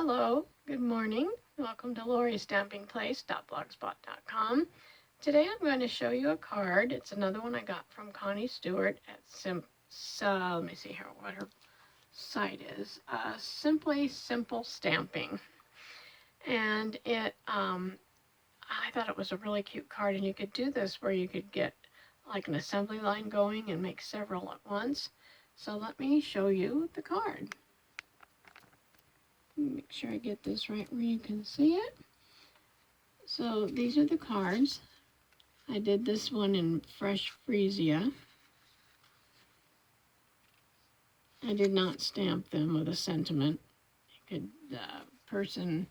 Hello, good morning. Welcome to LoriStampingPlace.blogspot.com. Today I'm going to show you a card. It's another one I got from Connie Stewart at let me see here what her site is. Simply Simple Stamping. And I thought it was a really cute card, and you could do this where you could get like an assembly line going and make several at once. So let me show you the card. Make sure I get this right where you can see it. So these are the cards. I did this one in Fresh Freesia. I did not stamp them with a sentiment. The person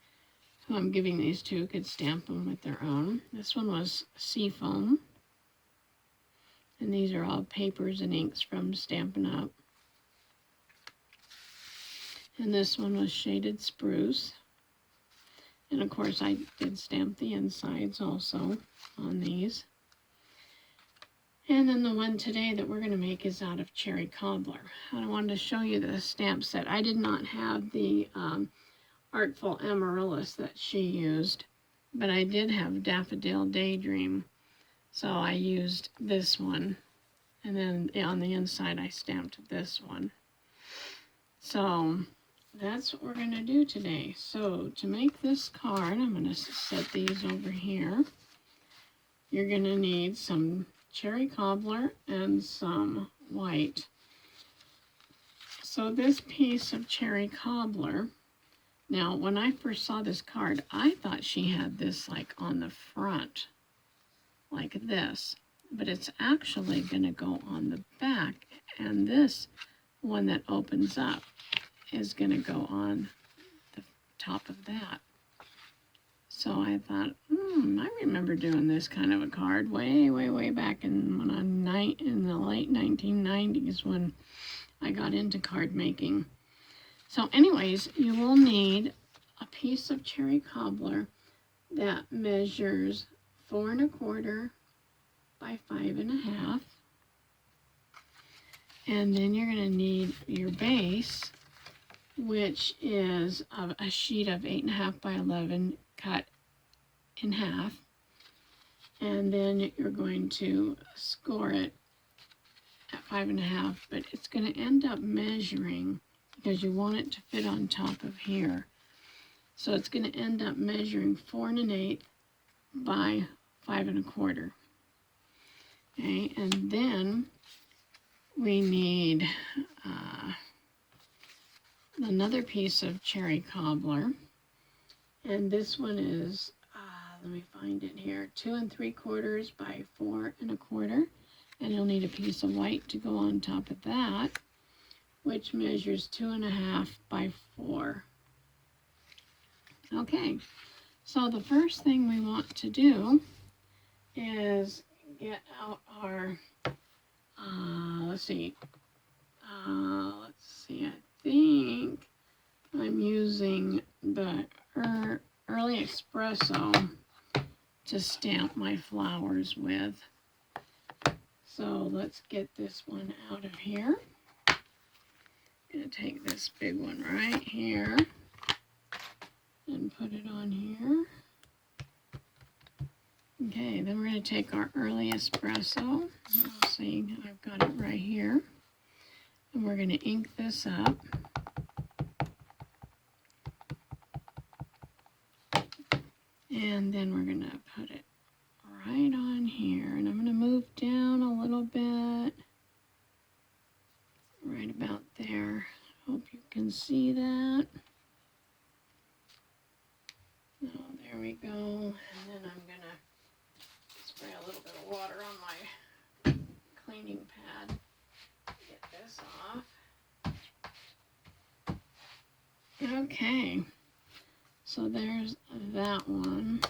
who I'm giving these to could stamp them with their own. This one was Seafoam. And these are all papers and inks from Stampin' Up. And this one was Shaded Spruce. And of course I did stamp the insides also on these. And then the one today that we're going to make is out of Cherry Cobbler. And I wanted to show you the stamp set. I did not have the Artful Amaryllis that she used, but I did have Daffodil Daydream. So I used this one. And then on the inside I stamped this one. So that's what we're going to do today. So to make this card, I'm going to set these over here. You're going to need some Cherry Cobbler and some white. So this piece of Cherry Cobbler, now when I first saw this card, I thought she had this like on the front, like this. But it's actually going to go on the back, and this one that opens up is going to go on the top of that. So I thought, I remember doing this kind of a card way back in the late 1990s when I got into card making. So anyways, you will need a piece of Cherry Cobbler that measures 4 1/4 by 5 1/2. And then you're going to need your base, which is a sheet of 8 1/2 by 11 cut in half. And then you're going to score it at 5 1/2, but it's going to end up measuring, because you want it to fit on top of here. So it's going to end up measuring 4 1/8 by 5 1/4. Okay, and then we need another piece of Cherry Cobbler, and this one is, let me find it here, 2 3/4 by 4 1/4, and you'll need a piece of white to go on top of that, which measures 2 1/2 by 4. Okay, so the first thing we want to do is get out our, let's see, I think I'm using the Early Espresso to stamp my flowers with. So let's get this one out of here. I'm going to take this big one right here and put it on here. Okay, then we're going to take our Early Espresso. Let's see, I've got it right here. And we're going to ink this up. And then we're going to put it right on here. And I'm going to move down a little bit. Right about there. Hope you can see that. Oh, there we go. And then I'm going to spray a little bit of water on my cleaning pad. Get this off. Okay, so there's that one.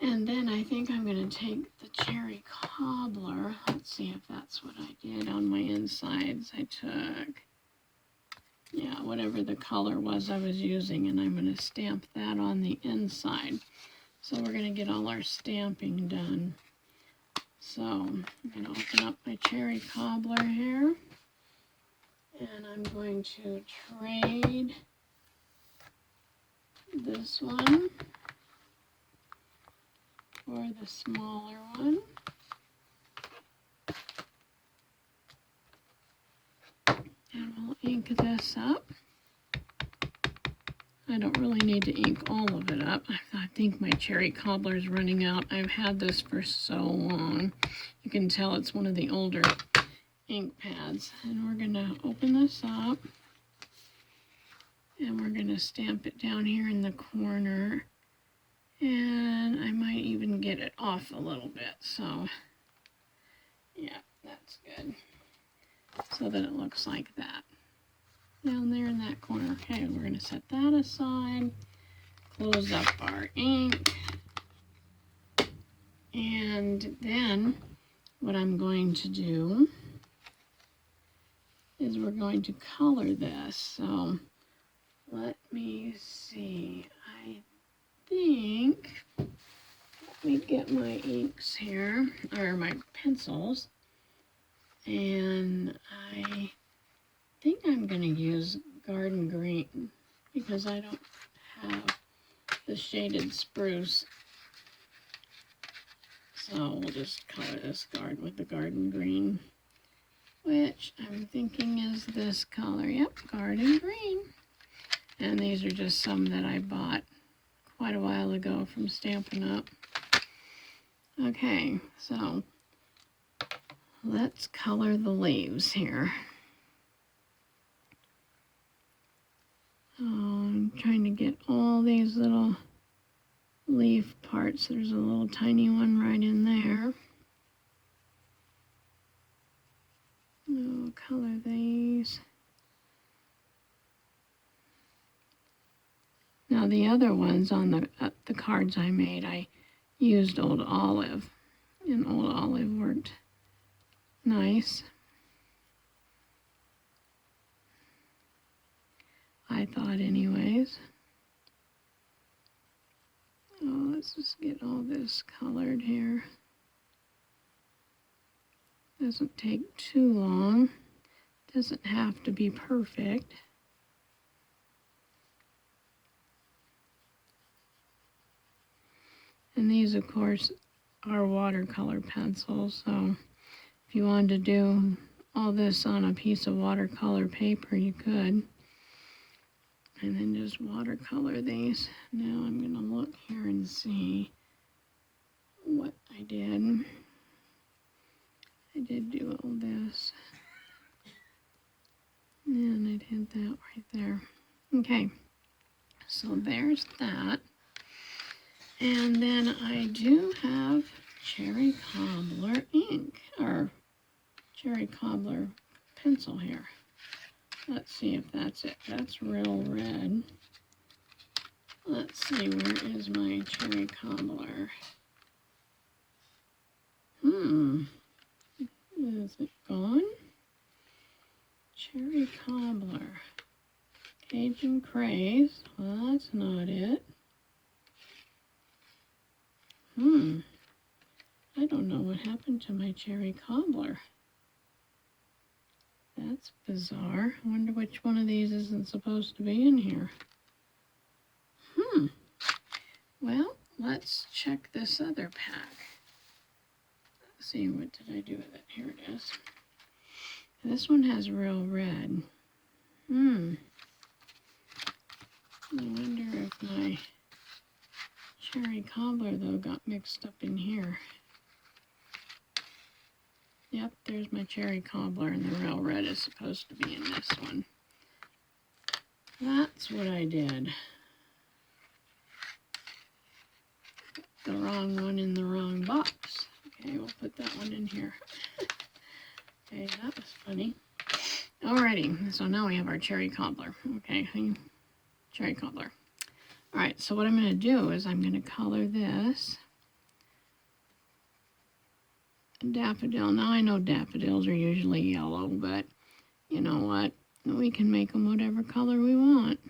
And then I think I'm going to take the Cherry Cobbler. Let's see if that's what I did on my insides. I took, yeah, whatever the color was I was using, and I'm going to stamp that on the inside. So we're going to get all our stamping done. So I'm going to open up my Cherry Cobbler here, and I'm going to trade this one or the smaller one. And we'll ink this up. I don't really need to ink all of it up. I think my Cherry Cobbler is running out. I've had this for so long. You can tell it's one of the older ink pads. And we're going to open this up. And we're going to stamp it down here in the corner. And I might even get it off a little bit. So, yeah, that's good. So that it looks like that. Down there in that corner. Okay, we're going to set that aside. Close up our ink. And then what I'm going to do is we're going to color this. So let me see. I think, let me get my inks here, or my pencils. And I think I'm going to use Garden Green because I don't have the shaded spruce. So we'll just color this card with the Garden Green, which I'm thinking is this color. Yep, Garden Green. And these are just some that I bought quite a while ago from Stampin' Up. Okay, so let's color the leaves here. I'm trying to get all these little leaf parts. There's a little tiny one right in there. I'll color these. Now the other ones on the cards I made, I used Old Olive, and Old Olive worked nice. I thought anyways. Oh, let's just get all this colored here. Doesn't take too long. Doesn't have to be perfect. And these, of course, are watercolor pencils, so if you wanted to do all this on a piece of watercolor paper, you could. And then just watercolor these. Now I'm going to look here and see what I did. I did do all this. And I did that right there. Okay, so there's that. And then I do have Cherry Cobbler ink, or Cherry Cobbler pencil here. Let's see if that's it. That's real red. Let's see, where is my Cherry Cobbler? Is it gone? Cherry Cobbler. Cajun Craze. Well, that's not it. I don't know what happened to my Cherry Cobbler. That's bizarre. I wonder which one of these isn't supposed to be in here. Well, let's check this other pack. Let's see, what did I do with it? Here it is. This one has real red. I wonder if my Cherry Cobbler, though, got mixed up in here. Yep, there's my Cherry Cobbler, and the real red is supposed to be in this one. That's what I did. Put the wrong one in the wrong box. Okay, we'll put that one in here. Okay, that was funny. Alrighty, so now we have our Cherry Cobbler. Okay, Cherry Cobbler. Alright, so what I'm going to do is I'm going to color this daffodil. Now I know daffodils are usually yellow, but you know what? We can make them whatever color we want.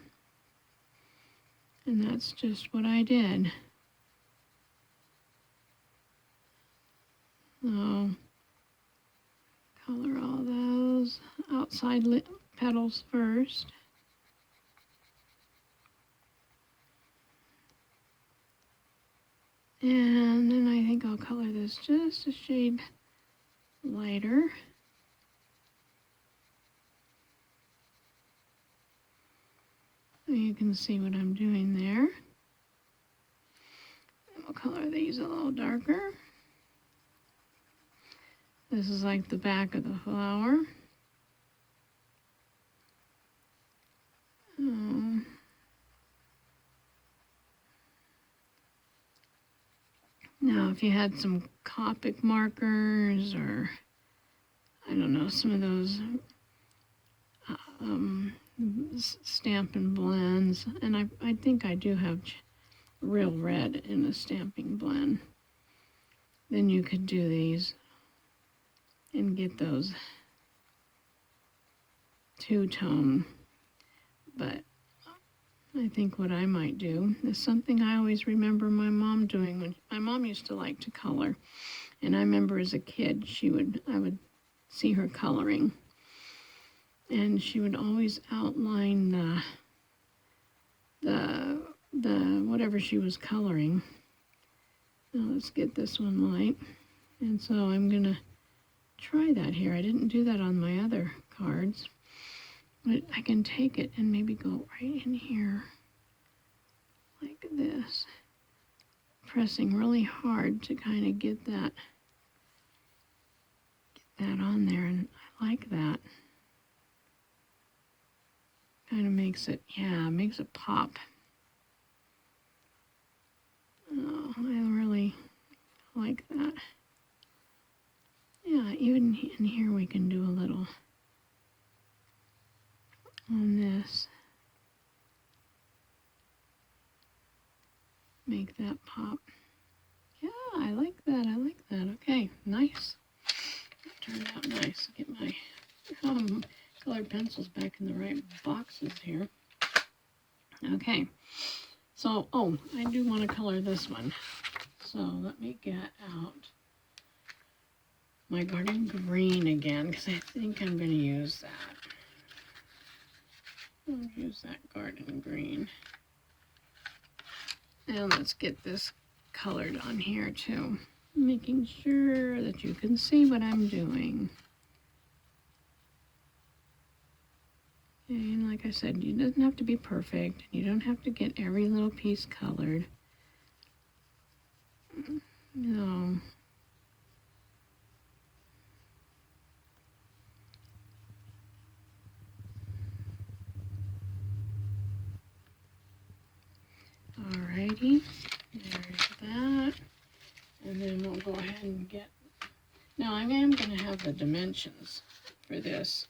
And that's just what I did. So, color all those outside petals first. And then I think I'll color this just a shade lighter. So you can see what I'm doing there. And we'll color these a little darker. This is like the back of the flower. Now, if you had some Copic markers or, I don't know, some of those Stampin' Blends, and I think I do have Real Red in a stamping blend, then you could do these and get those two-tone. But I think what I might do is something I always remember my mom doing. When my mom used to like to color, and I remember as a kid, I would see her coloring, and she would always outline the whatever she was coloring. Now let's get this one light, and so I'm gonna try that here. I didn't do that on my other cards. But I can take it and maybe go right in here, like this, pressing really hard to kind of get that on there, and I like that. Kind of makes it, makes it pop. Oh, I really like that. Yeah, even in here we can do a little on this. Make that pop. Yeah, I like that. I like that. Okay, nice. That turned out nice. Get my colored pencils back in the right boxes here. Okay, so, I do want to color this one. So let me get out my Garden Green again, because I think I'm going to use that. I'll use that Garden Green. And let's get this colored on here too, making sure that you can see what I'm doing. And like I said, it doesn't have to be perfect. You don't have to get every little piece colored. No. Alrighty, there's that. And then we'll go ahead and get, now I am going to have the dimensions for this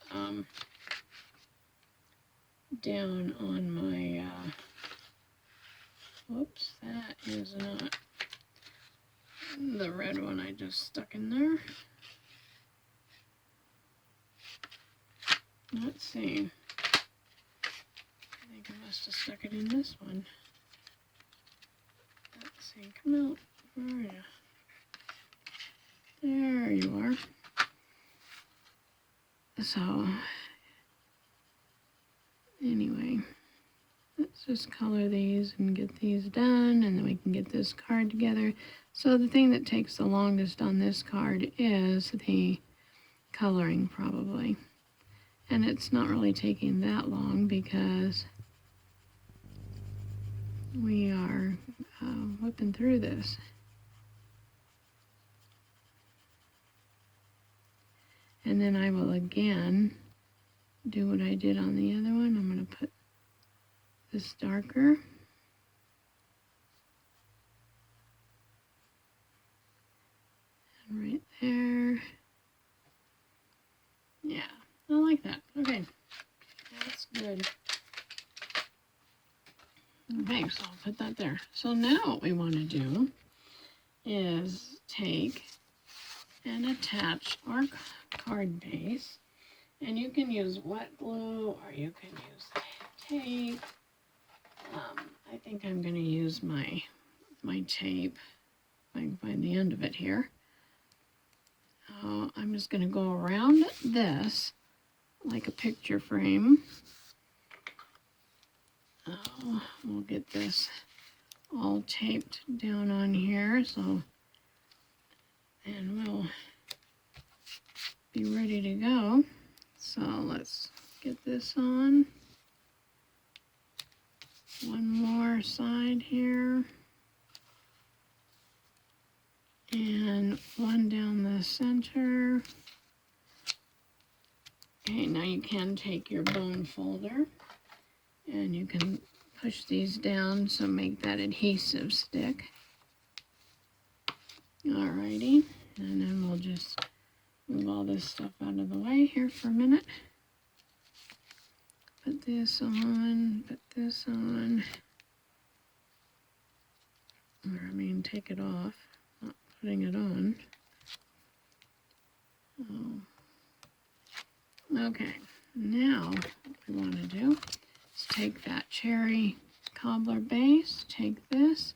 down on my, whoops, that is not the red one I just stuck in there. Let's see, I think I must have stuck it in this one. Let's see, come out, where are you? There you are. So, anyway, let's just color these and get these done, and then we can get this card together. So the thing that takes the longest on this card is the coloring, probably. And it's not really taking that long because we are whipping through this. And then I will again do what I did on the other one. I'm going to put this darker. And right there. Yeah, I like that. Okay, that's good. Okay, so I'll put that there. So now what we want to do is take and attach our card base, and you can use wet glue or you can use tape. I think I'm going to use my tape by the end of it here. I'm just going to go around this like a picture frame. We'll get this all taped down on here, so, and we'll be ready to go. So let's get this on. One more side here. And one down the center. Okay, now you can take your bone folder and you can push these down so make that adhesive stick. Alrighty, and then we'll just move all this stuff out of the way here for a minute. Put this on, put this on. Or I mean, take it off, not putting it on. Oh. Okay, now what we want to do is take that Cherry Cobbler base, take this,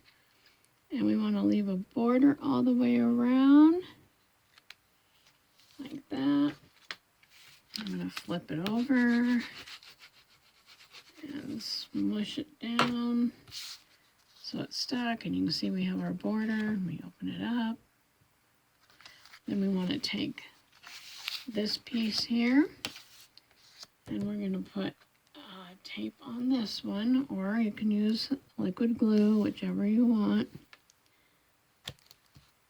and we want to leave a border all the way around, like that. I'm going to flip it over and smush it down so it's stuck, and you can see we have our border. We open it up. Then we want to take this piece here, and we're going to put tape on this one, or you can use liquid glue, whichever you want.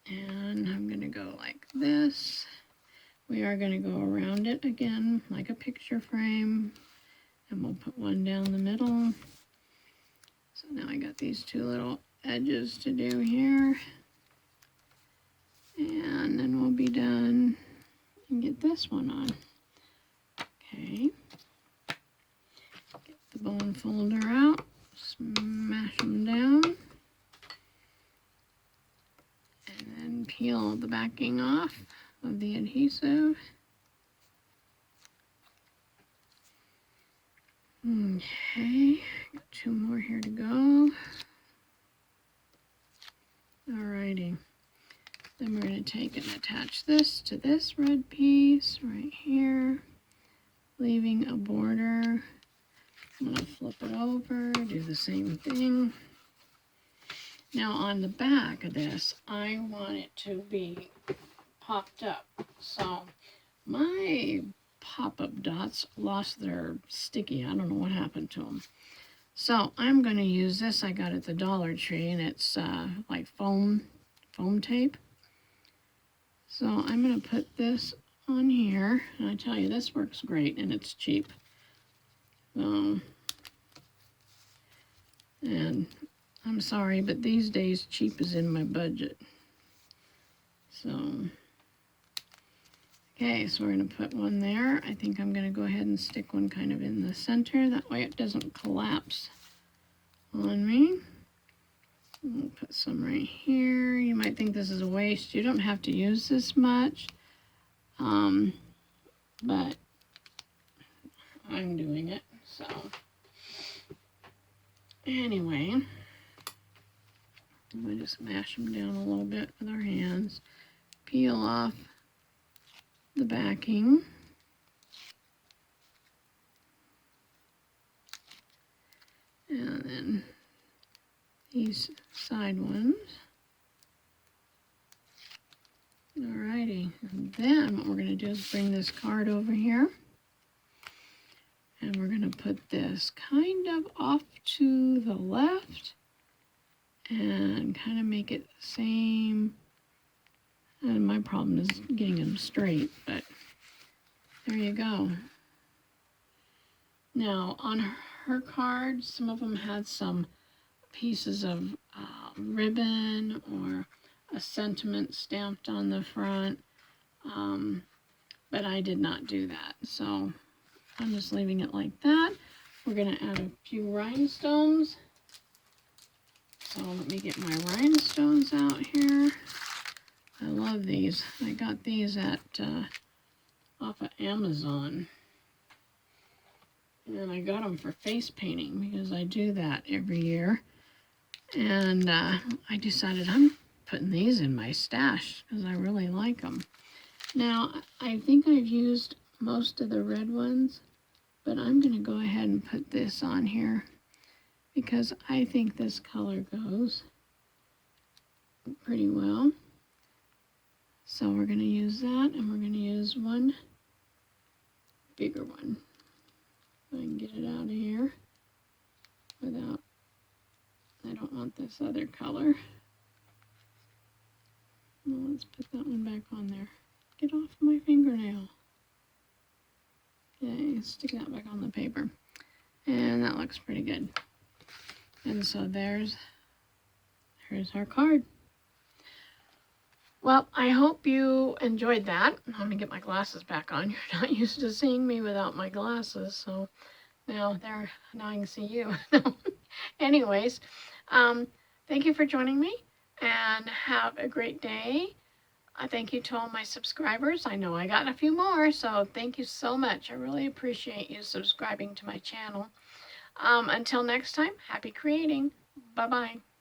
And I'm going to go like this. We are going to go around it again like a picture frame, and we'll put one down the middle. So now I got these two little edges to do here, and then we'll be done and get this one on. Okay, get the bone folder out, smash them down, and then peel the backing off of the adhesive. Okay, got two more here to go. Alrighty. Then we're going to take and attach this to this red piece right here, leaving a border. I'm going to flip it over, do the same thing. Now on the back of this, I want it to be popped up. So my pop-up dots lost their sticky. I don't know what happened to them. So I'm going to use this. I got it at the Dollar Tree, and it's like foam tape. So I'm going to put this on here, and I tell you, this works great, and it's cheap. And I'm sorry, but these days cheap is in my budget. So, okay, so we're going to put one there. I think I'm going to go ahead and stick one kind of in the center. That way it doesn't collapse on me. We'll put some right here. You might think this is a waste. You don't have to use this much, but I'm doing it. So anyway, we just mash them down a little bit with our hands. Peel off the backing. And then these side ones. Alrighty, and then what we're going to do is bring this card over here, and we're going to put this kind of off to the left and kind of make it the same. And my problem is getting them straight, but there you go. Now on her card, some of them had some pieces of ribbon or a sentiment stamped on the front, but I did not do that, so I'm just leaving it like that. We're going to add a few rhinestones, so let me get my rhinestones out here. I love these. I got these at off of Amazon, and I got them for face painting because I do that every year. And I decided I'm putting these in my stash because I really like them. Now, I think I've used most of the red ones, but I'm going to go ahead and put this on here because I think this color goes pretty well. So we're going to use that, and we're going to use one bigger one. So I can get it out of here without, I don't want this other color. Well, let's put that one back on there. Get off my fingernail. Okay, stick that back on the paper. And that looks pretty good. And so there's our card. Well, I hope you enjoyed that. Let me get my glasses back on. You're not used to seeing me without my glasses, so now I can see you. Anyways, thank you for joining me, and have a great day. Thank you to all my subscribers. I know I got a few more, so thank you so much. I really appreciate you subscribing to my channel. Until next time, happy creating. Bye-bye.